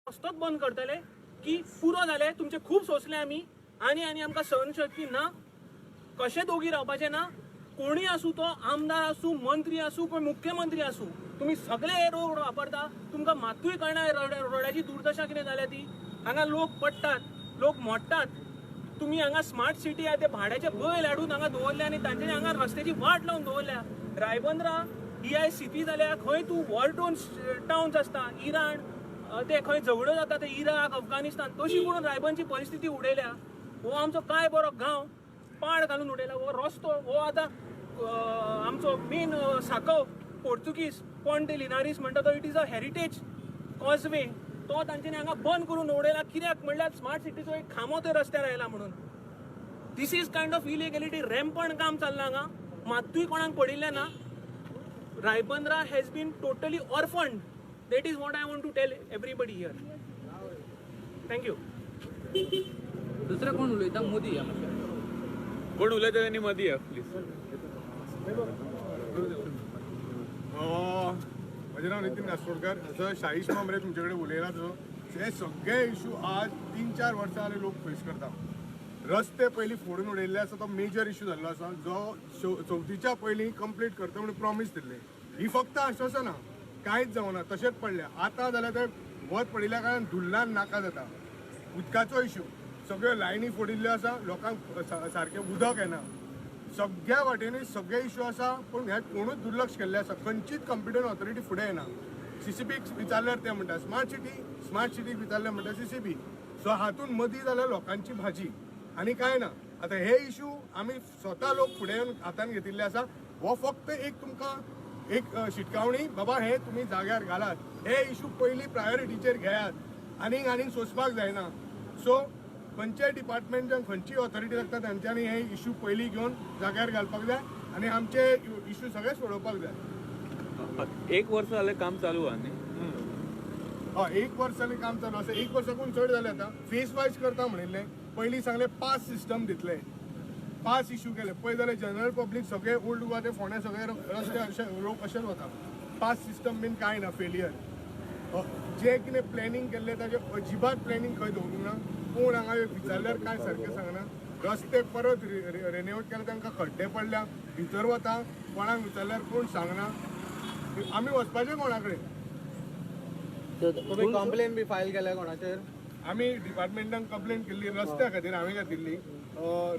रस्तोच बंद करतले की पुरो जाले तुमचे खूप सोसले आम्ही आणि आमकां सहनशक्ती ना कशे दोगी रावपाचे ना कोणी असू तो आमदार असू मंत्री असू कोण मुख्यमंत्री असू तुम्ही सगळे रोड वापरता तुमकां मातूय कळना रोडाची दुर्दशा कितें जाल्या ती हांगा लोक पडटात लोक मोडटात तुम्ही हांगा स्मार्ट सिटी आहे ते भाड्याचे बैल हाडून हांगा दवरले आनी तांच्यानी हांगा रस्त्याची वाट लावून दवरल्या रायबंद्रा ही आयज सिटी जाल्या खंय तूं वॉर टोन टाउन्स आसता इराण ते खंय झगड्यो जाता ते इराक अफगानिस्तान तशी करून रायबंदची परिस्थिती उडयल्या हो आमचो काय बरो गांव पाड घालून उडयला हो रस्तो हो आतां आमचो मेन साकव पोर्तुगीज पॉन्ट दे लिनारीस म्हणटा तो it is a heritage causeway तो तांच्यांनी हांगा बंद करून उडयला कित्याक म्हणल्यार स्मार्ट सिटीचो एक खांबो थंय रस्त्यार आयला म्हणून this is kind of illegality rampant काम चल्लां हांगा मातूय कोणाक पडिल्लें ना रायबंद्रा has been totally orphaned that is what I want to tell everybody here. Thank you. दुसरा कोण उलयता मोदी या कोण उलयता त्यांनी मदी या प्लीज. माझे नाव नितीन नासरोडकर असं शाहीश मामरे तुमच्याकडे उलयला जो हे सगळे इशू आज 3-4 वर्सां जाले लोक फेस करता रस्ते पयलीं फोडून उडयल्ले आसा तो मेजर इशू जाल्लो आसा जो 34च्या पयलीं कंप्लीट करता म्हणून प्रॉमीस दिल्ले ही फक्त आश्वासना कांयच जावना तशेंच पडल्या आतां जाल्यार ते वत पडिल्ल्या कारणान धुल्लान नाका जाता उदकाचो इशू सगळ्यो लायनी फोडिल्ल्यो आसा लोकांक सारकें उदक येना सगळ्या वाटेनी सगळे इशू आसा पूण हे कोणूच दुर्लक्ष केल्लें आसा खंयचीच कंप्युटर ऑथॉरिटी फुडें येना CCBक विचारल्यार ते म्हणटा स्मार्ट सिटीक विचारल्यार म्हणटा CCB सो हातूंत मदीं जाल्यार लोकांची भाजी आनी कांय ना आतां हे इशू आमी स्वता लोक फुडें येवन हातान घेतिल्ले आसा हो फक्त एक तुमकां एक शिटकावणी बाबा हे तुम्ही जाग्यार घालात हे इशू पयलीं प्रायोरिटीचेर घेयात आनीक सोंसपाक जायना सो खंयचेय डिपार्टमेंटान खंयचीय ऑथॉरिटी लागता तांच्यांनी हे इशू पयलीं घेवन जाग्यार घालपाक जाय आनी आमचे इशू सगळे सोडोवपाक जाय. 1 वर्ष जालें काम चालू आहा न्ही. हय 1 वर्स जालें काम चालू आसा 1 वर्साकून चड जालें आतां फेस वायज करता म्हणिल्लें पयलीं सांगलें पास सिस्टम दितले पास इशू केले पळय जाल्यार जनरल पब्लीक सगळे ओल्ड गोवा ते फोंड्या सगळे रस्ते अशे लोक अशेच वता पास सिस्टम बीन कांय ना फेलियर जे कितें प्लॅनिंग केल्लें ताजें अजिबात प्लॅनिंग खंय दवरूंक ना कोण हांगा विचारल्यार कांय सारकें सांगना रस्ते परत रिन्यूट केले तांकां खड्डे पडल्या भितर वता कोणाक विचारल्यार कोण सांगना आमी वचपाचें कोणा कडेन. तुम्ही कंप्लेन बी फायल केल्या कोणाचेर? आमी डिपार्टमेंटान कंप्लेन केल्ली रस्त्या खातीर हांवें घातिल्ली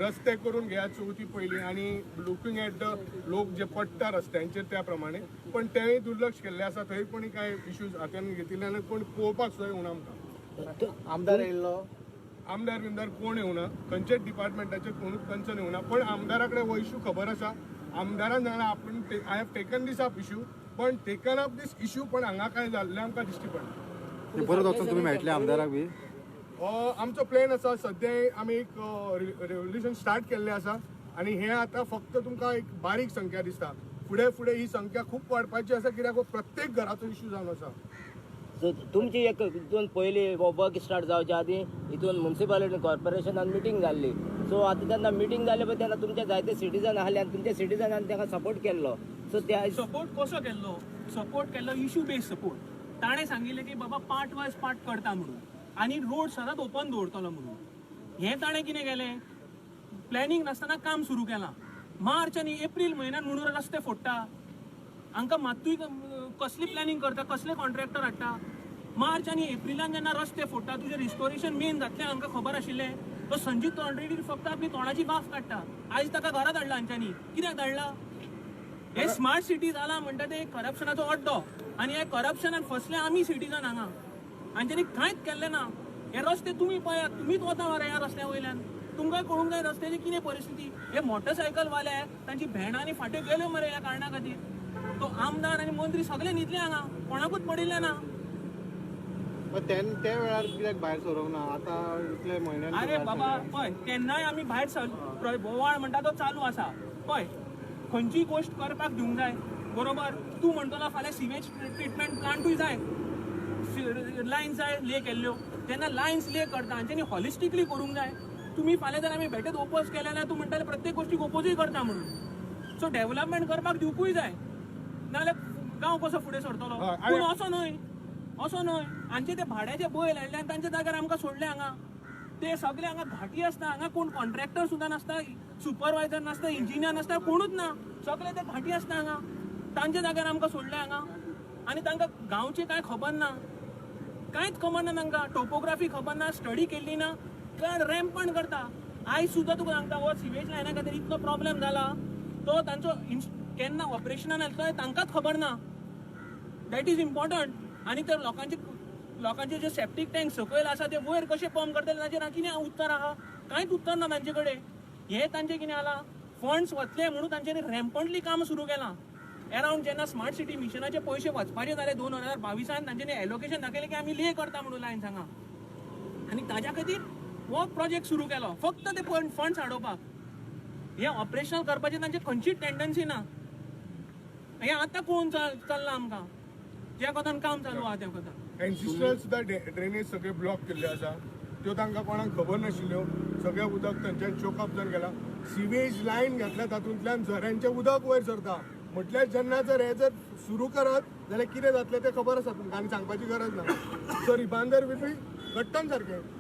रस्ते करून घेयात चवथी पयलीं आनी लुकींग एट द लोक जे पडटा रस्त्यांचेर त्या प्रमाणे पण तेंय दुर्लक्ष केल्लें आसा थंय कोणी कांय इश्यूज हातान घेतिल्ले आनी कोण पळोवपाक सुद्दां येवना आमकां. आमदार येयल्लो आमदार बिमदार कोण येवना खंयचेच डिपार्टमेंटाचेर कोणूच कन्सर्न येवना पण आमदारा कडेन हो इशू खबर आसा आमदारान सांगला आपूण I have taken this up issue पण टेकन अप दीस इशू पण हांगा कांय जाल्लें आमकां दिश्टी पडना. परत वचून तुम्ही मेळटले आमदाराक बी आमचो प्लॅन आसा सद्या आमी एक रेवल्युशन स्टार्ट केल्लें आसा आनी हें आतां फक्त तुमकां एक बारीक संख्या दिसता फुडें ही संख्या खूब वाडपाची आसा कित्याक हो प्रत्येक घराचो इशू जावन आसा. सो तुमची एक हितून पयलीं वर्क स्टार्ट जावच्या आदीं हितून म्युन्सिपालिटी कॉर्पोरेशनान मिटींग जाल्ली सो आतां तेन्ना मिटींग जाले पळय तेन्ना तुमचे जायते सिटीजन आहले आनी तुमच्या सिटीजनान ताका सपोर्ट केल्लो सो त्या सपोर्ट कसो केल्लो सपोर्ट केल्लो इशू बेस्ड सपोर्ट ताणें सांगिल्लें की बाबा पार्ट वायज पार्ट करता म्हणून आनी रोड सदांच ओपन दवरतलो म्हणून हें ताणें कितें केलें प्लॅनिंग नासतना काम सुरू केलां मार्च आनी एप्रील म्हयन्यान म्हणून रस्ते फोडटा हांकां मातूय कसली प्लॅनिंग करता कसले कॉन्ट्रॅक्टर हाडटा मार्च आनी एप्रिलान जेन्ना रस्ते फोडटा तुजें रिस्टोरेशन मेन जातलें हांकां खबर आशिल्लें तो संजीत तोंडरेड्डी फक्त आपली तोंडाची वाफ काडटा आयज ताका घरा धाडला हांच्यांनी कित्याक धाडला हे स्मार्ट सिटी जाला म्हणटा ते करप्शनाचो अड्डो आनी हे करप्शनान फसले आमी सिटीजन हांगा हांच्यांनी कांयच केल्लें ना हे रस्ते तुमी पळयात तुमीच वता मरे ह्या रस्त्या वयल्यान तुमकां कळूंक जाय रस्त्याची कितें परिस्थिती हे मोटरसायकलवाले तांची भेणां आनी फाट्यो गेल्यो मरे ह्या कारणा खातीर तो आमदार आनी मंत्री सगळे न्हिदले हांगा कोणाकूच पडिल्ले ना. त्या वेळार कित्याक भायर सरोंक ना आतां इतले म्हयन्यान अरे बाबा पळय केन्नाय आमी भायर बोवाळ म्हणटा तो चालू आसा पळय खंयची गोश्ट करपाक दिवंक जाय बरोबर तूं म्हणटलो फाल्यां सिवेज ट्रिटमेंट प्लांटूय जाय लायन्स जाय ले केल्ल्यो तेन्ना लायन्स ले करता हांच्यांनी हॉलिस्टिकली करूंक जाय तुम्ही फाल्यां जर आमी भेटेत ओपोज केले जाल्यार तूं म्हणटाले प्रत्येक गोष्टीक ओपोजूय करता म्हणून सो डेव्हलपमेंट करपाक दिवकूय जाय नाल्यार गांव कसो फुडें सरतलो पूण असो न्हय असो न्हय हांचे ते भाड्याचे बैल हाडले आनी तांच्या जाग्यार आमकां सोडले हांगा ते सगळे हांगा घाटी आसता हांगा कोण कॉन्ट्रॅक्टर सुद्दां नासता सुपरवायझर नासता इंजिनियर नासता कोणूच ना सगळे ते घाटी आसता हांगा तांच्या जाग्यार आमकां सोडले हांगा आनी तांकां गांवची कांय खबर ना कांयच खबर ना तांकां टोपोग्राफी खबर ना स्टडी केल्ली ना काय रॅम्पण करता आयज सुद्दां तुका सांगता हो सिवेज लायना खातीर इतलो प्रॉब्लेम जाला तो तांचो केन्ना ऑपरेशनान येतलो तांकांच खबर ना दॅट इज इम्पॉर्टंट आनी तर लोकांचे जे सेप्टीक टँक सकयल आसा ते वयर कशे पंप करतले ताचेर कितें उत्तर आहा कांयच उत्तर ना तांचे कडेन हे तांचे कितें जाला फंड्स वतले म्हणून तांच्यांनी रॅम्पंटली काम सुरू केलां अरावंड जेन्ना स्मार्ट सिटी मिशनाचे पयशे वचपाचे जाले 2022 तांच्यांनी एलोकेशन दाखयलें की आमी ले करता म्हणून लायन सांगा आनी ताज्या खातीर हो प्रोजेक्ट सुरू केलो फक्त ते फंड्स हाडोवपाक हे ऑपरेशनल करपाचे तांचे खंयचीच टेंडन्सी ना हे आतां कोण चल्लां आमकां ज्या कोतान काम चालू आहा त्या कोतान एन्सिस्ट्रल सुद्दां ड्रेनेज सगळे ब्लॉक केल्ले आसा त्यो तांकां कोणाक खबर नाशिल्ल्यो सगळें उदक थंयच्यान चोकअप जावन गेलां सिवेज लायन घातल्या तातूंतल्यान झऱ्यांचें उदक वयर सरता म्हटल्यार जेन्ना जर हे जर सुरू करत जाल्यार कितें जातलें तें खबर आसा तुमकां आनी सांगपाची गरज ना सो रिबांदर विल बी घट्टन सारकें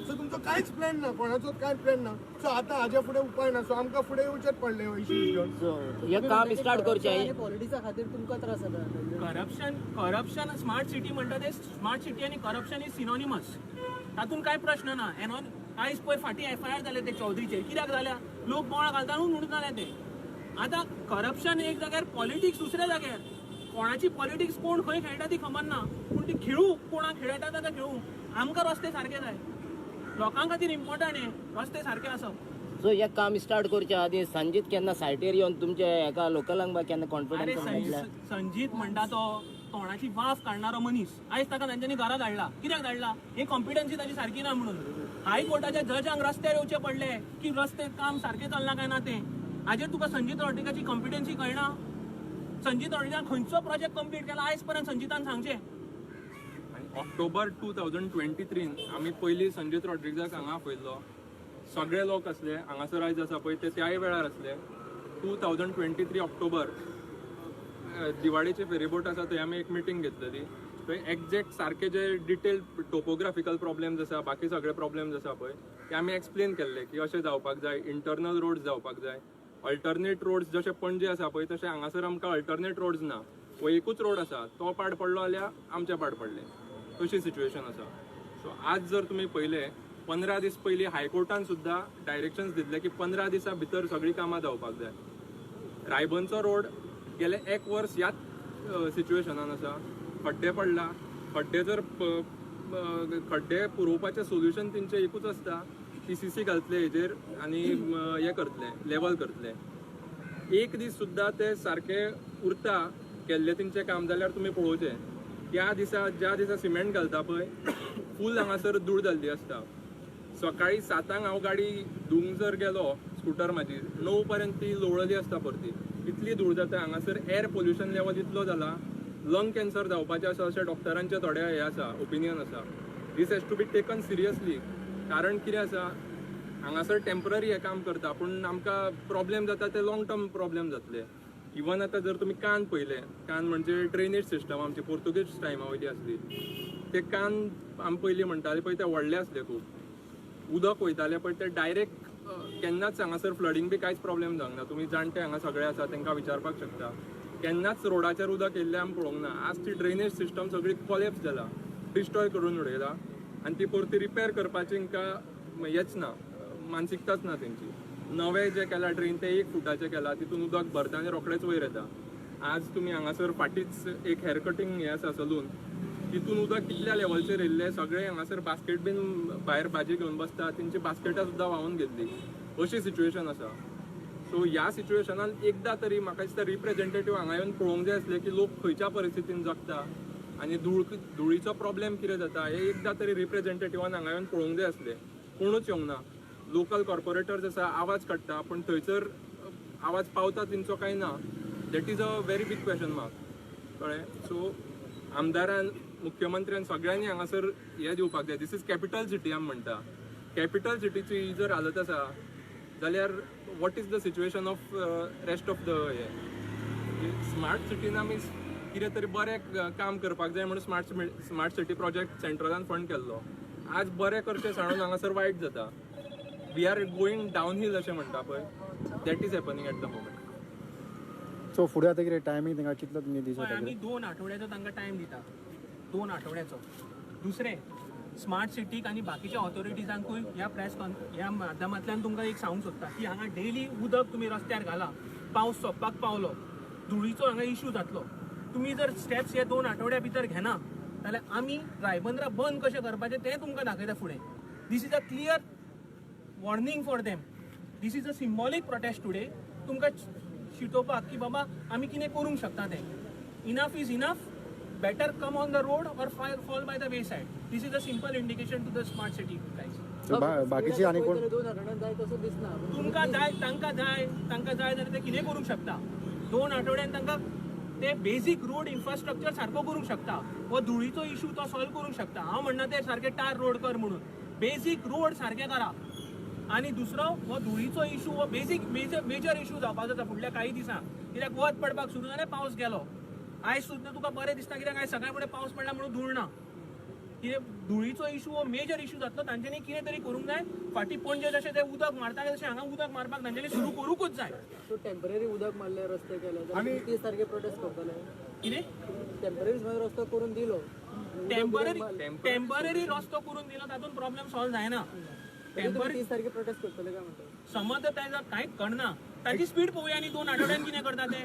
सो तुमचो कांयच प्लॅन ना कोणाचोच कांयच प्लॅन ना सो आतां हाजे फुडें उपाय ना सो आमकां फुडें येवचेच पडलें हो इश्यूज घेवन सो हे काम स्टार्ट करचें पॉलिटिक्सा खातीर तुमकां त्रास जाता करप्शन स्मार्ट सिटी म्हणटा ते स्मार्ट सिटी आनी करप्शन इज सिनोनिमस तातूंत कांय प्रश्न ना आयज पळय फाटीं FIR जाले ते चौधरीचेर कित्याक जाल्या लोक बोवाळ घालता म्हणून जाले ते आतां करप्शन एक जाग्यार पॉलिटिक्स दुसऱ्या जाग्यार कोणाची पॉलिटिक्स कोण खंय खेळटा ती खबर ना पूण ती खेळू कोणाक खेळटा ताका खेळू आमकां रस्ते सारके जाय लोकां खातीर इम्पॉर्टंट हे रस्ते सारके आसप सो हे काम स्टार्ट करच्या आधी संजीत केन्ना सायटीर येवन तुमच्या एका लोकलांक बा केन्ना अरे कॉन्फिडन्स मेळटला संजीत म्हणटा तो तोंडाची वाफ काडणारो मनीस आयज ताका तांच्यांनी घरा धाडला कित्याक धाडला ही कॉम्पिटन्सी ताची सारकी ना म्हणून हायकोर्टाच्या जजांक रस्त्यार येवचे पडले की रस्ते काम सारके चलना काय ना ते हाजेर तुका संजीत रॉड्रिगाची कॉम्पिटन्सी कळना संजीत रॉड्रिगान खंयचो प्रोजेक्ट कंप्लीट केला आयज पर्यंत संजीतान सांगचें ऑक्टोबर 2023 आमी पयलीं संजीत रॉड्रिगाक हांगा आपयल्लो सगळे लोक असले हांगासर आयज आसा पळय ते त्याय वेळार असले 2023 ऑक्टोबर दिवाळीचे फेरीबोट आसा थंय आमी एक मिटींग घेतलेली थंय एक्झॅक्ट सारके जे डिटेल टोपोग्राफिकल प्रॉब्लेम्स आसा बाकी सगळे प्रॉब्लेम्स आसा पळय ते आमी एक्सप्लेन केल्ले की अशें जावपाक जाय इंटरनल रोड्स जावपाक जाय अल्टरनेट रोड्स जशे पणजे आसा पळय तशें हांगासर आमकां अल्टरनेट रोड्स ना वो एकूच रोड आसा तो पाड पडलो जाल्यार आमचे पाड पडले तशी सिच्युएशन आसा सो आज जर तुमी पयले 15 दीस पयलीं हायकोर्टान सुद्दां डायरेक्शन्स दिल्ले की 15 दिसा भितर सगळीं कामां जावपाक जाय रायबंदचो रोड गेले 1 वर्स ह्याच सिच्युएशनान आसा खड्डे पडला खड्डे जर खड्डे पुरोवपाचें सोल्युशन तेंचें एकूच आसता की CC घालतले हेजेर आनी हे करतले लेवल करतले एक दीस सुद्दां ते सारके उरता केल्ले तेंचें काम जाल्यार तुमी पळोवचें त्या दिसा ज्या दिसा सिमेंट घालता पळय फूल हांगासर धूळ जाल्ली आसता सकाळी 7 हांव गाडी धुंक जर गेलो स्कुटर म्हाजी 9 पर्यंत ती लोळली आसता परती इतली धूळ जाता हांगासर एअर पोल्युशन लेवल इतलो जाला लंग कॅन्सर जावपाचें आसा अशें डॉक्टरांचे थोडे हे आसा ओपिनियन आसा this has to be taken seriously कारण कितें आसा हांगासर टेम्पररी हे काम करता पूण आमकां प्रॉब्लेम जाता ते लॉंग टर्म प्रॉब्लेम जातले इवन आतां जर तुमी कान पयले कान म्हणजे ड्रेनेज सिस्टम आमची पोर्तुगेज टायमा वयली आसली ते कान आमी पयलीं म्हणटाले पळय ते व्हडले आसले खूब उदक वयतालें पळय ते डायरेक्ट केन्नाच हांगासर फ्लडींग बी कांयच प्रॉब्लेम जावंक ना तुमी जाणटे हांगा सगळे आसा तांकां विचारपाक शकता केन्नाच रोडाचेर उदक येयल्लें आमी पळोवंक ना आज ती ड्रेनेज सिस्टम सगळी कॉलेप्स जाला डिस्ट्रॉय करून उडयला आनी ती परती रिपेर करपाची तांकां हेच ना मानसिकताच ना तेंची नवे जे केला ड्रेन ते 1 फुटाचे केला तितून उदक भरता आनी रोखडेच वयर येता आज तुमी हांगासर फाटींच एक हेअर कटींग हे आसा सलून तितून उदक कितल्या लेवलचेर येयल्ले सगळे हांगासर बास्केट बीन भायर भाजी घेवन बसता तेंची बास्केटां सुद्दां व्हांवून घेतली अशी सिच्युएशन आसा सो ह्या सिच्युएशनान एकदां तरी म्हाका दिसता रिप्रेझेंटेटीव हांगा येवन पळोवंक जाय आसले की लोक खंयच्या परिस्थितीन जगता आनी धुळीचो प्रॉब्लेम कितें जाता हे एकदां तरी रिप्रेझेंटेटिवान हांगा येवन पळोवंक जाय आसले कोणूच येवंक ना लोकल कॉर्पोरेटर्स आसा आवाज काडटा पूण थंयसर आवाज पावता तेंचो कांय ना that is a very big question mark कळ्ळें सो आमदारान मुख्यमंत्र्यान सगळ्यांनी हांगासर हे दिवपाक जाय दीस इज कॅपिटल सिटी आमी म्हणटा कॅपिटल सिटीची ही जर हालत आसा जाल्यार what is the situation of rest of the हे स्मार्ट सिटीन आमी कितें तरी बरें काम करपाक जाय म्हणून स्मार्ट सिटी प्रोजेक्ट सेंट्रलान फंड केल्लो. आज बरें करचें सांडून हांगासर वायट जाता. We are going down hill अशें म्हणटा पळय, that is happening at the moment. So फुडें आतां कितें टायमींग तांकां कितलो तुमी दिसता पळय, आमी 2 आठवड्याचो तांकां टायम दिता, 2 आठवड्याचो. दुसरें, स्मार्ट सिटीक आनी बाकीच्या ऑथॉरिटीजांकूय ह्या माध्यमांतल्यान तुमकां एक सांगूंक सोदता की हांगा डेली उदक तुमी रस्त्यार घाला. पावस सोंपपाक पावलो, धुळीचो हांगा इश्यू जातलो. तुमी जर स्टेप्स हे 2 आठवड्या भितर घेना जाल्यार आमी रायबंदरा बंद कशें करपाचें तें तुमकां दाखयता फुडें. This is a clear warning for them. This is a symbolic protest today. तुमकां शिटोवपाक की बाबा आमी कितें करूंक शकता तें. Enough is enough. Better come on the road or fall by the way side. This is a simple indication to the smart city guys. So बाकीची आनी कोण 2 आठवड्यात जाय तसं दिसना. तुमकां जाय तांकां जाय जाल्यार ते कितें करूंक शकता. 2 आठवड्यान तांकां ते बेजीक रोड इन्फ्रास्ट्रक्चर सारको करूंक शकता. हो धुळीचो इश्यू तो सॉल्व करूंक शकता. हांव म्हणना ते सारके टार रोड कर म्हणून. बेजीक रोड सारके करा. आनी दुसरो हो धुळीचो इश्यू हो बेजीक मेजर इश्यू जावपाक जाता फुडल्या काही दिसांक. कित्याक वत पडपाक सुरू जालें, पावस गेलो. आयज सुद्दां तुका बरें दिसता कित्याक आयज सकाळ फुडें पावस पडला म्हणून धूळ ना. कितें धुळीचो इश्यू हो मेजर इश्यू जातलो. तांच्यांनी कितें तरी करूंक जाय. फाटीं पणजे जशें ते उदक मारताले तशें हांगा उदक मारपाक तांच्यांनी सुरू करूंकूच जाय. सो टेम्पररी उदक मारले, रस्ते केले जाल्यार आणि- 30 तारखे प्रोटेस्ट करतले. कितें टेम्पररी रस्तो करून दिलो. टेम्पररी रस्तो करून दिलो तातूंत प्रॉब्लेम सॉल्व जायना. टेम्पररी 30 तारखे प्रोटेस्ट करतले काय म्हणतात. समज जर तांकां कांयच कळना तांची स्पीड पळोवया न्ही. 2 आठवड्यान कितें करता ते.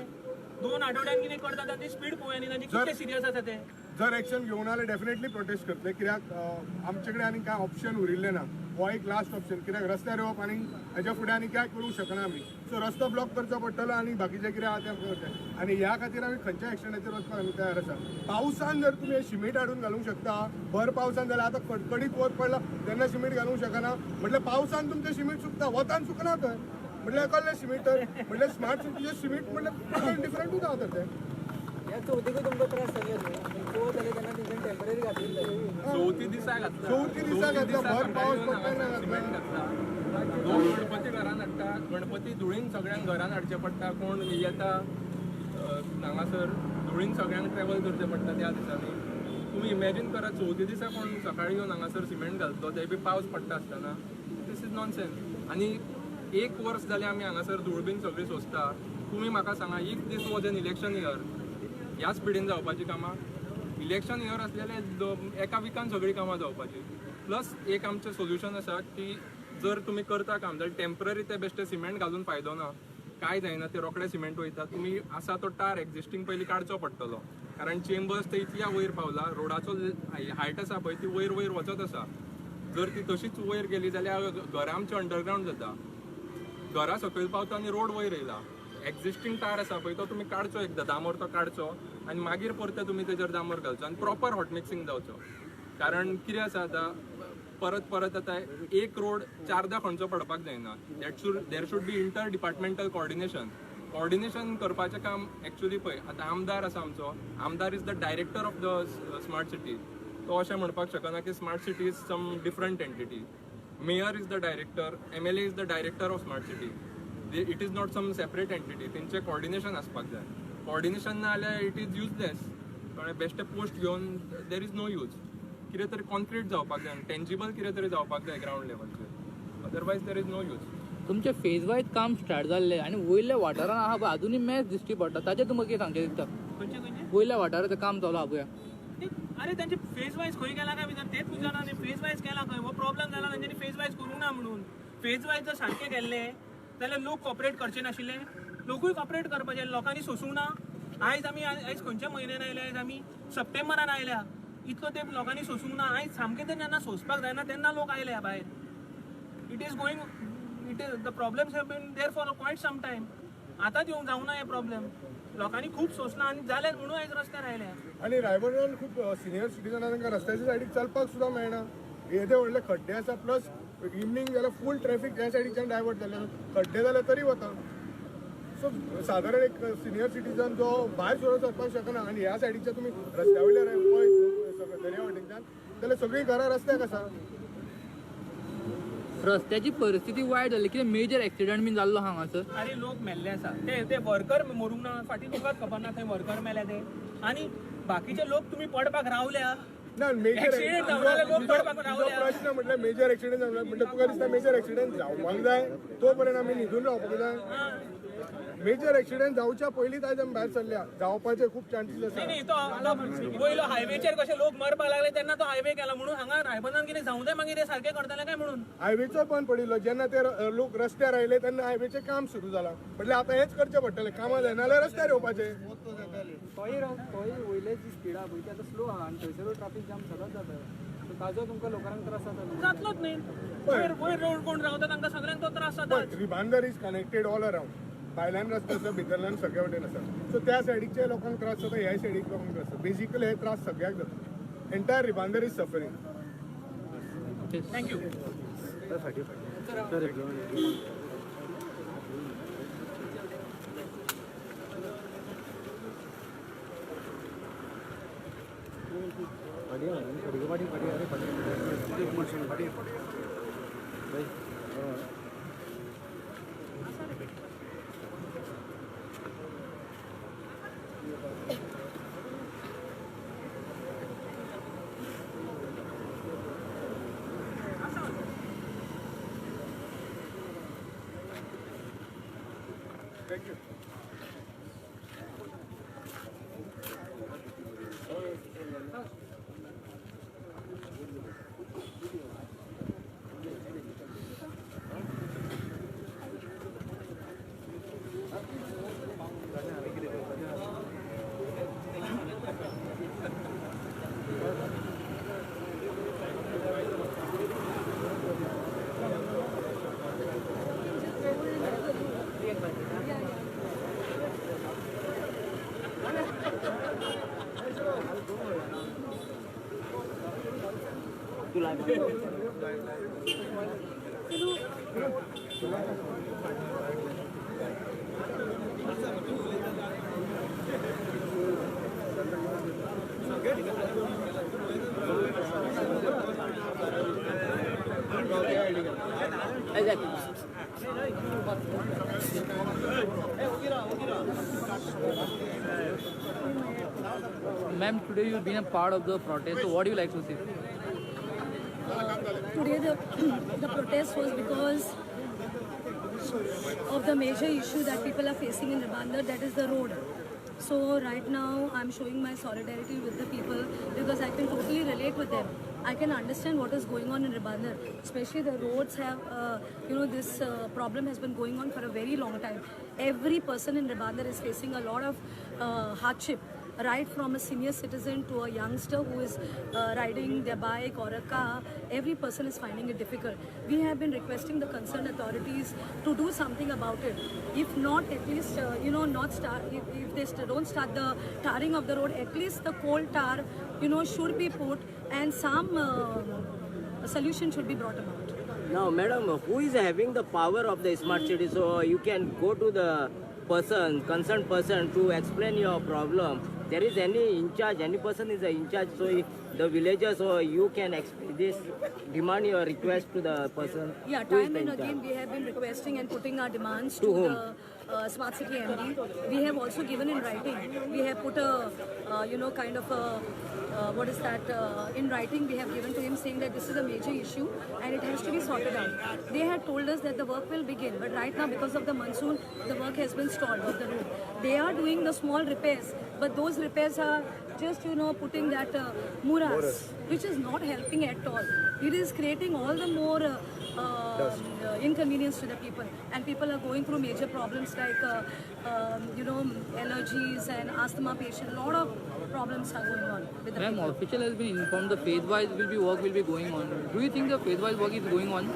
2 आठवड्यान कितें करता तांची स्पीड पळोवया न्ही. तांची कितले सिरियस आसा ते. जर एक्शन घेऊन आले डेफिनेटली प्रोटेस्ट करतले. कित्याक आमचे कडेन आनी काय ऑप्शन उरिल्ले ना. हो एक लास्ट ऑप्शन. कित्याक रस्त्यार येवप आनी हेच्या फुडें आनी काय करूंक शकना आमी. सो रस्तो ब्लॉक करचो पडटलो आनी बाकीचें कितें आहा तें करचें. आनी ह्या खातीर आमी खंयच्या एक्शनाचेर वचपाक आमी तयार आसा. पावसान जर तुमी शिमीट हाडून घालूंक शकता, भर पावसान जाल्यार आतां कडकडीत वत पडला तेन्ना शिमीट घालूंक शकना. म्हटल्यार पावसान तुमचें शिमीट चुकता, वतान चुकना तर. म्हटल्यार कसलें शिमीट तर. म्हटल्यार स्मार्ट सिटीचें शिमीट म्हटल्यार डिफरंटूच आहा तर तें. या चवथीकूय तुमकां त्रास जाले न्हय. चवथ जाले तेन्ना तेंच्यानी टेम्पररी घातलेली. चवथी दिसा घातला. चवथी दिसा घातला, भर पावस पडटा तेन्ना घातला. सिमेंट घातला. 2 गणपती घरान हाडटा. गणपती धुळीन सगळ्यांक घरान हाडचे पडटा. कोण येता हांगासर धुळीन सगळ्यांक ट्रॅव्हल करचें पडटा त्या दिसांनी. तुम्ही इमॅजिन करा चवथी दिसा कोण सकाळी येवन हांगासर सिमेंट घालतो ते बी पावस पडटा आसतना. This is nonsense. आनी 1 वर्स जालें आमी हांगासर धूळ बीन सगळी सोंसता. तुमी म्हाका सांगा, if this was an election year, ह्या स्पिडीन जावपाची कामां. इलेक्शन इयर आसलेले एका विकान सगळीं कामां जावपाची. प्लस एक आमचें सोल्युशन आसा की जर तुमी करता काम जाल्यार टेम्पररी ते बेश्टे सिमेंट घालून फायदो ना. काय जायना, ते रोखडे सिमेंट वयता. तुमी आसा तो टार एक्झिस्टींग पयलीं काडचो पडटलो. कारण चेंबर्स ते इतल्या वयर पावला, रोडाचो हायट आसा पळय ती वयर वयर वचत आसा. जर ती तशीच वयर गेली जाल्यार घरां आमची अंडरग्रावंड जाता. घरा सकयल पावता आनी रोड वयर येयला. एक्झिस्टींग टार आसा पळय तो तुमी काडचो, एकदां दामोर तो काडचो आनी मागीर परते तुमी तेजेर दामोर घालचो आनी प्रॉपर हॉट मिक्सिंग जावचो. कारण कितें आसा आतां परत आतां एक रोड 4दा खंयचो पडपाक जायना. There should be inter departmental coordination करपाचें काम एक्चुली पळय. आतां आमदार आसा आमचो, आमदार is the director of the smart city. तो अशें म्हणपाक शकना की smart city is some different entity. Mayor is the director, MLA is the director of smart city. It is not some separate entity. तेंचें कॉर्डिनेशन आसपाक जाय. Coordination ना जाल्यार इट इज युजलेस. कळ्ळें. बेश्टे पोस्ट घेवन देर इज नो यूज. कितें तरी कॉन्क्रीट जावपाक जाय, टेंजिबल कितें तरी जावपाक जाय ग्रावंड लेवलचेर. Otherwise there is no use. तुमचे फेज वायज काम स्टार्ट जाल्ले आनी वयल्या वाठारान आहा पळय अजूनय मॅच दिश्टी पडटा. ताचेर तुमकां कितें सांगचें दिसता. खंयचे वयल्या वाठाराचें काम चालू आहा पळय. अरे त्यांचे फेज वायज खंय गेला काय भितर तेच विचारना न्ही. फेज वायज केला खंय. हो प्रॉब्लेम जाला तांच्यांनी फेज वायज करूंक ना म्हणून. फेज वायज जर सारकें गेल्ले जाल्यार लोक कॉपरेट करचे नाशिल्ले. लोकूय कॉपरेट करपाचे. लोकांनी सोसूंक ना. आयज खंयच्या म्हयन्यान आयल्या. आयज आमी सप्टेंबरान आयल्या. इतलो ते लोकांनी सोसूंक ना. आयज सामकें तें जेन्ना सोंसपाक जायना तेन्ना लोक आयल्या भायर. It is the problems have been there for quite some time. आतांच येवंक जावंक ना हे प्रॉब्लेम. लोकांनी खूब सोंसला आनी जाल्यार म्हणून आयज रस्त्यार आयल्या. आणि रायबंदरान खूप सिनियर सिटीजनां तांकां रस्त्याच्या सायडीक चलपाक सुद्दां मेळना. येदे व्हडले खड्डे आसा. प्लस इवनिंग जाल्यार फूल ट्रॅफिक त्या सायडीच्यान डायवर्ट जाल्ले. खड्डे जाल्यार तरी वता. सो सादारण एक सिनियर सिटीजन जो भायर सुद्दां सरपाक शकना आनी ह्या सायडीच्या तुमी रस्त्या वयल्यार पळय दर्यावटेच्यान जाल्यार सगळीं घरां रस्त्याक आसा. रस्त्याची परिस्थिती वायट जाली. कितें मेजर एक्सिडंट बीन जाल्लो हांगासर. अरे लोक मेल्ले आसा. ते वर्कर मरूंक ना. फाटीं तुकाच खबर ना थंय वर्कर मेले ते. आणि बाकीचे लोक तुम्ही पडपाक रावल्या ना मेजर Accident जावनारे लोक पडपाक रावल्या. प्रश्न म्हटलं मेजर ऍक्सिडेंट जावना म्हणजे तुका दिसता मेजर ऍक्सिडेंट जावपाक जाय तोपर्यंत आमी न्हिदून रावपाक जाय मेजर ऍक्सिडेंट जावच्या पयलींच आयज आमी भायर सरल्या जावपाचे खूप चान्सीस आसा नाही तो आतां वयलो हायवेचेर कशे लोक मरपाक लागले तेन्ना तो हायवे केला म्हणून हांगा रायबंदान कितें जावं जाय मागीर ते सारके करतले काय म्हणून हायवेचो बंद पडिल्लो जेन्ना ते लोक रस्त्यार आयले तेन्ना हायवेचें काम सुरू जालां म्हटल्यार आतां हेच करचें पडटलें कामां जाय नाल्यार रस्त्यार येवपाचें तोय वयले जी स्पीड आहा पळय ती आतां स्लो आहा आनी थंयसर ट्राफीक जाम सतत जाता सो ताजो तुमकां लोकांक त्रास जाता जातलोच न्ही वयर वयर रोड कोण रावता तांकां सगळ्यांक तो त्रास जाता पण रिबांदर इज कनेक्टेड ऑल अराउंड भायल्यान रस्तो आसा भितरल्यान सगळे वटेन आसा सो त्या सायडीच्या लोकांक त्रास जाता ह्या सायडीक लोकांक त्रास जाता बेजिकली हे त्रास सगळ्याक जाता एंटायर रिबांदर इज सफरिंग थँक्यू तुला Ma'am, today you've been a part of the protest, so what do you like to say? Today the protest was because of the major issue that people are facing in Ribandar, that is the road. So right now I'm showing my solidarity with the people because I can totally relate with them. I can understand what is going on in Ribandar, especially the roads have, this problem has been going on for a very long time. Every person in Ribandar is facing a lot of hardship. Right from a senior citizen to a youngster who is riding their bike or a car, every person is finding it difficult. We have been requesting the concerned authorities to do something about it. If not, at least, not start, if they don't start the tarring of the road, at least the coal tar, should be put and some solution should be brought about. Now, madam, who is having the power of the smart city? So you can go to the concerned person to explain your problem. There is any in charge, any person is in charge, so the villagers or you can demand your request to the person. Yeah, who is time the and in charge. again we have been requesting and putting our demands To to whom? the Smart City MD. We have also given in writing. We have put a, in writing we have given to him saying that this is a major issue and it has to be sorted out. They had told us that the work will begin, but right now because of the monsoon, the work has been stalled of the road. They are doing the small repairs, but those repairs are just, putting that muras, which is not helping at all. It is creating all the more inconvenience to the people, and people are going through major problems like allergies and asthma patients. A lot of problems are going on with the Ma'am, people. official has been informed the phase-wise work will be going on. Do you think the phase-wise work is going on?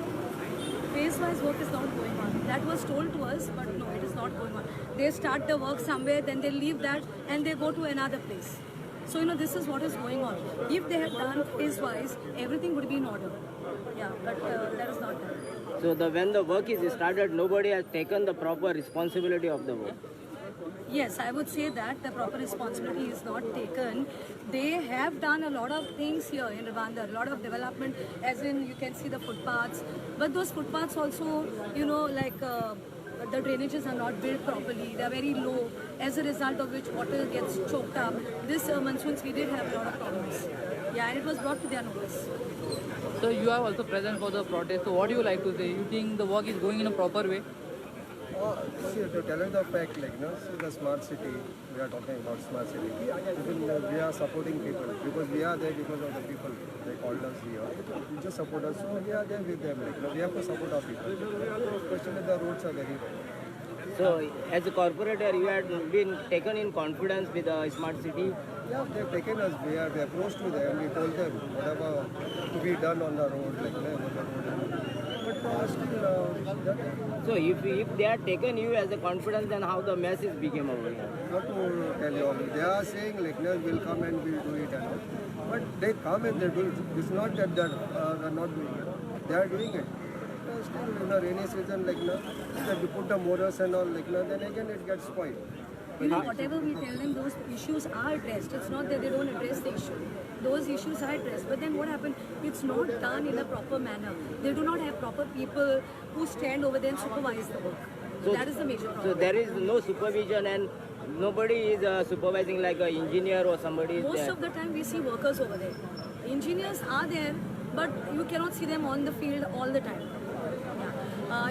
Phase-wise work is not going on. That was told to us, but no, it is not going on. They start the work somewhere, then they leave that, and they go to another place. So, this is what is going on. If they had done phase-wise, everything would be in order. Yeah, but that is not done. So when the work is started, nobody has taken the proper responsibility of the work. Yes, I would say that the proper responsibility is not taken. They have done a lot of things here in Ribandar, a lot of development, as in you can see the footpaths. But those footpaths also, the drainages are not built properly, they are very low, as a result of which water gets choked up. This monsoons we did have a lot of problems. Yeah, and it was brought to their notice. So you are also present for the protest. So what do you like to say? You think the work is going in a proper way? See, to tell you the fact, like, see the smart city, we are talking about smart city. Even we are supporting people because we are there because of the people. They called us here. We just support us, so we are there with them. Like, we have to support our people. Especially the roads are very bad. So as a corporator, you had been taken in confidence with the smart city. Yeah, they've taken us. We approached to them. We told them whatever to be done on the road, like on the road. But still, So if they had taken you as a confidence, then how the message became over here? not to tell you all. They are saying like, no, we'll come and we'll do it and all. But they come and they do it. It's not that they're not doing it. They are doing it. Still, in a rainy season, like, if you put the morals and all, like, then again it gets spoiled. You know, whatever we tell them, those issues are addressed. It's not that they don't address the issue. Those issues are addressed. But then what happened? It's not done in a proper manner. They do not have proper people who stand over there and supervise the work. So- That is the major problem. So there is no supervision and nobody is supervising like an engineer or somebody is Most there. of the time we see workers over there. Engineers are there, but you cannot see them on the field all the time.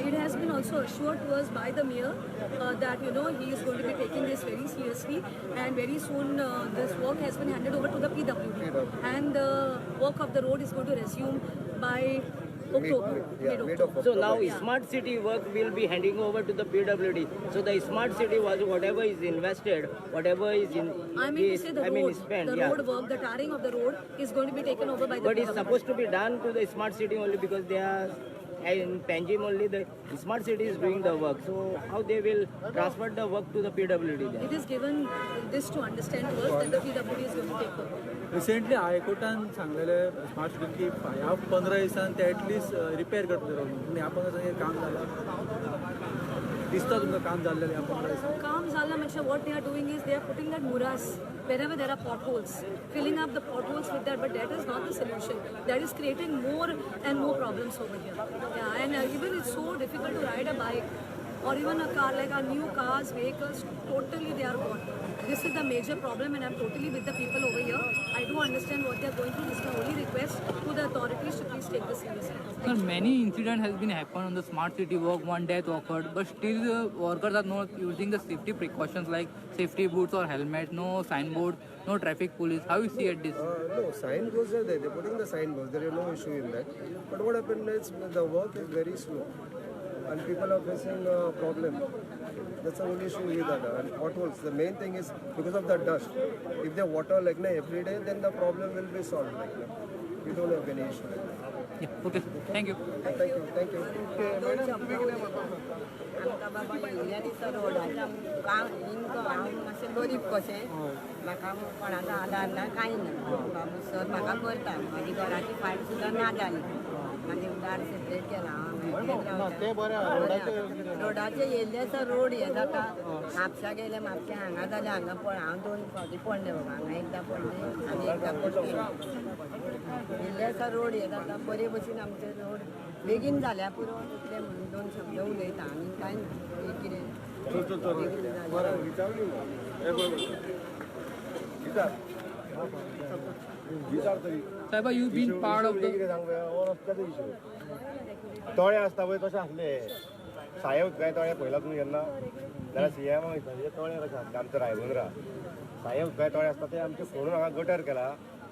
It has been also assured to us by the mayor that he is going to be taking this very seriously, and very soon this work has been handed over to the PWD, and the work of the road is going to resume by October, mid-October. So now smart city work will be handing over to the PWD. So the smart city was whatever is invested, whatever is in I mean to say the road, spent, the yeah. road work, the tarring of the road is going to be taken over by the But it's PWD. supposed to be done to the smart city only because they are in Panjim only the smart city is doing the work. So how they will transfer the work to the PWD then? It is given this to understand to us that the PWD is going to take over. Recently हायकोर्टान सांगलेले smart city की ह्या 15 दिसान ते at least repair करतले road पूण ह्या 15 दिसान काम जालां दिसता तुमकां काम जाल्लेलें ह्या 15 दिसान Calm Zala Maksha, what they are doing is they are putting that muras wherever there are potholes, filling up the potholes with that, but that is not the solution. That is creating more and more problems over here. Yeah, and even it's so difficult to ride a bike or even a car, like our new cars, vehicles, totally they are gone. This is the major problem, and I'm totally with the people over here. I do understand what they are going through. This is my only request to the authorities to please take this seriously. Sir, many incidents has been happened on the smart city work. One death occurred, but still workers are not using the safety precautions like safety boots or helmets, no signboard, no traffic police. How you see at this? No, sign boards are there. They're putting the sign boards. There is no issue in that. But what happened is the work is very slow. And people are facing a problem. That's the only issue with that. And potholes, the main thing is because of the dust. If they water like every day, then the problem will be solved. We don't have any issue. Yeah, okay, thank you. Thank you. Thank you. आमकां बाबा येयल्या दिसा रोडाच्या काम हांव मातशें गरीब कशें म्हाका कोणाचो आधार ना कांय ना बाबा सर म्हाका करता म्हाजी घराची फायट सुद्दां ना जाली म्हाजें उदार सेपरेट केलां रोडाचे येयल्ले आसा रोड हे जाता म्हापसा गेले म्हापशा हांगा जाले हांगा पळ हांव 2 फावटी पडले बाबा हांगा एकदां पडले आनी एकदां पडले येयल्ले आसा रोड हे जाता बरे भशेन आमचे रोड बेगीन जाल्या पुरो तितले म्हणून 2 शब्द उलयता आनी कांय ना कितें Saiba, you been part of the तळे आसता पळय तशें आसले साये उदकाय तळे पळयला तुमी केन्ना जाल्यार सीएम तळे कशें आसता आमचे रायबंद्रा साये उदकाय तळे आसता ते आमचे फोडून हांगा गटर केला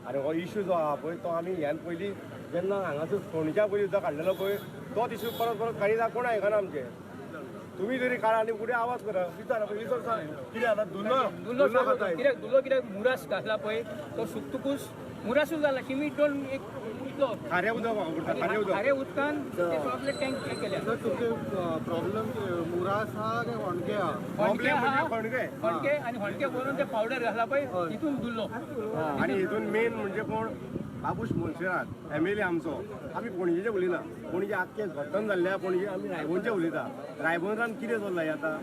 आनी हो इश्यू जो आहा पळय तो आमी ह्यान पयलीं जेन्ना हांगासर फोंडच्या पयलीं उदक काडलेलो पळय तोच इश्यू परत परत काडीना कोण आयकना आमचे तुमी जरी काडा आनी फुडें आवाज करा विचारा कितें जाता दुल्लो कित्याक मुरास घातला पळय तो सुकतुकूच मुरासूच जाला सिमीट दोन एक उदलो खारें उदक वापरता खारें उदक खारे उदकान ते आपले टँक हे केल्या प्रॉब्लेम मुरास हा काय होणके हा होणके आहा, खणके होणके आणि होणके करून ते पावडर घातला पळय तितून दुल्लो आनी हितून मेन म्हणजे कोण बाबूश मुनशिरात MLA आमचो आमी पणजेचे उलयना पणजे आख्खे घट्टन जाल्ल्या पणजे आमी रायबोनचे उलयता रायबोनान कितें चल्लां आतां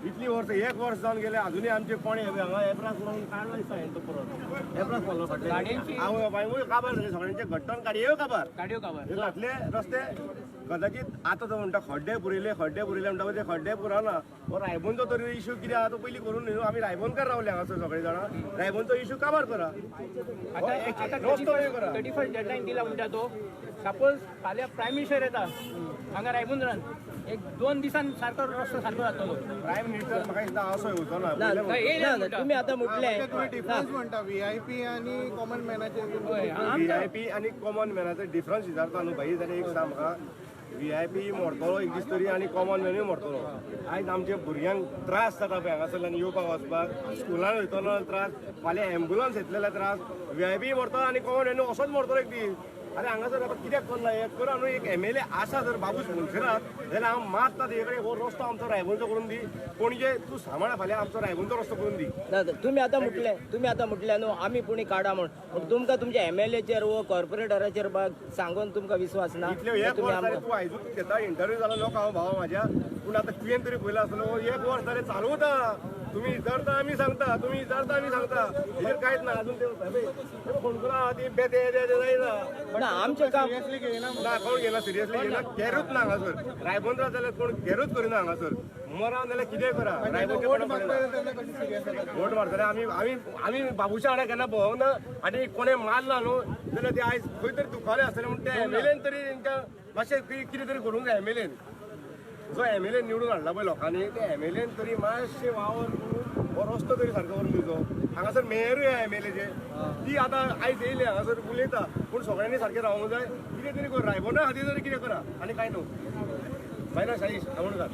इतली वर्स 1 वर्स जावन गेले अजूनय आमचे कोणे हांगा एप्रास म्हणून काडला दिसता हेंचो परत एप्रास पडलो फाटले हांव बांगूय काबार जाले सगळ्यांचे घट्टन काडयो काबार घातले रस्ते कदाचित आतां तो म्हणटा खड्डे पुरयले म्हणटा ते खड्डे पुराना हो रायबोनचो तरी इश्यू कितें आहा तो पयलीं करून न्हू आमी रायबोनकार रावले हांगासर सगळे जाणां रायबोनचो इश्यू काबार करा रस्तो हे करा 31 डेडलाईन दिला म्हणटा तो सपोज फाल्यां प्रायम मिनिस्टर येता हांगा रायबंदरान एक 2 दिसान सारको रस्तो सारको जातलो प्रायम मिनिस्टर म्हाका दिसता असो येवचो ना ना, तुम्ही आता म्हटले डिफरन्स म्हणटा VIP आणि कॉमन मॅनाचे VIP आणि कॉमन मॅनाचो डिफरन्स विचारता न्हू भाई जाल्यार एक सांग म्हाका VIP मोडटलो एक दीस तरी आनी कॉमन मॅनूय मोडटलो आयज आमच्या भुरग्यांक त्रास जाता पळय हांगासरल्यान येवपाक वचपाक स्कुलान वयतलो त्रास फाल्यां एम्बुलन्स येतलेले त्रास VIP मोडटलो आनी कॉमन मॅनू असोच मोडटलो एक दीस अरे हांगासर आतां कित्याक करना हें करा न्हू एक MLA आसा जर बाबूश मुनशिरात जाल्यार हांव मागता तेजे कडेन हो रस्तो आमचो रायबोनचो करून दी पणजे तूं सांबाळ फाल्यां आमचो रायबोनचो रस्तो करून दी ना, तुम्ही आता म्हटले न्हू आमी पुणी काडा म्हण तुमकां तुमच्या MLAचेर व कॉर्पोरेटराचेर सांगून तुमकां विश्वास ना इतले एक वर्स जालें तूं आयजूच घेता इंटरव्यू जालो लोक हांव भावा म्हाज्या पूण आतां तुवें तरी पयलो आसलो एक वर्स जालें चालू उरता तुम्ही विचारता आमी सांगता हेर कांयच ना अजून ते फोन करा ती बेते जायना ना आमचें काम ना कोण घेना सिरियसली घेना केरूच ना हांगासर रायबंदरा जाल्यार कोण केरूच करिना हांगासर मरा जाल्यार कितें करा रायबंदचे वोट मारतले आमी बाबूच्या वाड्यार केन्ना भोंवंक ना आनी कोणें मारला न्हू जाल्यार ते आयज खंय तरी दुखावले आसतले म्हण ते MLAन तरी तेंच्या मातशें कितें तरी करूंक जाय MLAन जो MLA निवडून हाडला पळय लोकांनी ते MLAन तरी मातशें वावर करून हो रस्तो तरी सारको करून दिवचो हांगासर मेयरूय MLAचे ती आतां आयज येयली हांगासर उलयता पूण सगळ्यांनी सारकें रावूंक जाय कितें तरी कर रायबोना खातीर तरी कितें करा आनी कांय न्हू फायनल साईश आमोणकार